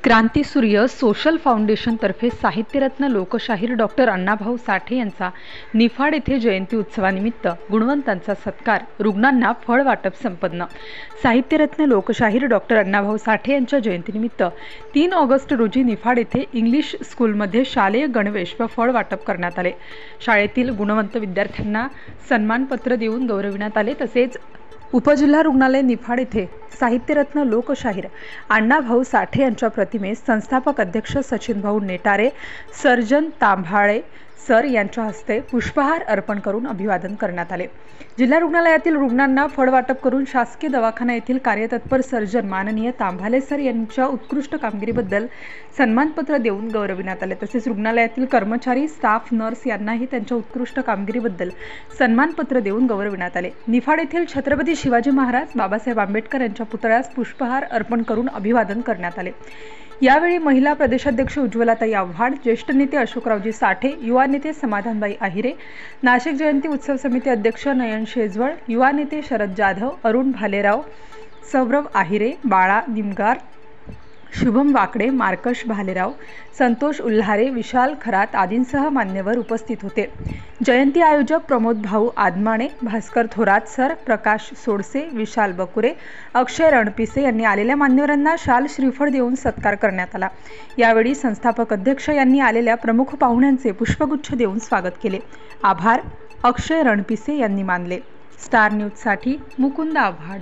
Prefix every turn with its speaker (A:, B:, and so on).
A: क्रांतीसूर्य सोशल फाउंडेशनतर्फे साहित्यरत्न लोकशाहीर डॉक्टर अण्णाभाऊ साठे यांचा निफाड येथे जयंती उत्सवानिमित्त गुणवंतांचा सत्कार, रुग्णांना फळ वाटप संपन्न। साहित्यरत्न लोकशाहीर डॉक्टर अण्णाभाऊ साठे यांच्या जयंतीनिमित्त 3 ऑगस्ट रोजी निफाड येथे इंग्लिश स्कूलमध्ये शालेय गणवेश व फळ वाटप करण्यात आले। शाळेतील गुणवंत विद्यार्थ्यांना सन्मानपत्र देऊन गौरविण्यात आले। तसेच उपजिल्हा रुग्णालय निफाड येथे साहित्यरत्न लोकशाहीर अण्णाभाऊ साठे यांच्या प्रतिमेस संस्थापक अध्यक्ष सचिनभाऊ नेटारे, सर्जन तांभाळे सर यांच्या हस्ते पुष्पहार अर्पण करून अभिवादन करण्यात आले। जिल्हा रुग्णालयातील रुग्णांना फळ वाटप करून शासकीय दवाखाना येथील कार्यतत्पर सर्जन माननीय तांभाले सर यांच्या उत्कृष्ट कामगिरीबद्दल सन्मानपत्र देऊन गौरविण्यात आले। तसेच रुग्णालयातील कर्मचारी, स्टाफ, नर्स यांनाही त्यांच्या उत्कृष्ट कामगिरीबद्दल सन्मानपत्र देऊन गौरविण्यात आले। निफाड येथील छत्रपती शिवाजी महाराज, बाबासाहेब आंबेडकर यांच्या पुतळ्यास पुष्पहार अर्पण करून अभिवादन करण्यात आले। यावेळी महिला प्रदेशाध्यक्ष उज्ज्वलाताई आव्हाड, ज्येष्ठ नेते अशोकरावजी साठे, युवा नेते समाधानबाई आहिरे, नाशिक जयंती उत्सव समिती अध्यक्ष नयन शेजवळ, युवा नेते शरद जाधव, अरुण भालेराव, सौरभ आहिरे, बाळा निमगार, शुभम वाकडे, मार्कश भालेराव, संतोष उल्हारे, विशाल खरात आदींसह मान्यवर उपस्थित होते। जयंती आयोजक प्रमोद भाऊ आदमाणे, भास्कर थोरात सर, प्रकाश सोडसे, विशाल बकुरे, अक्षय रणपिसे यांनी आलेल्या मान्यवरांना शाल श्रीफळ देऊन सत्कार करण्यात आला। यावेळी संस्थापक अध्यक्ष यांनी आलेल्या प्रमुख पाहुण्यांचे पुष्पगुच्छ देऊन स्वागत केले। आभार अक्षय रणपिसे यांनी मानले। स्टार न्यूज साठी मुकुंद आव्हाड।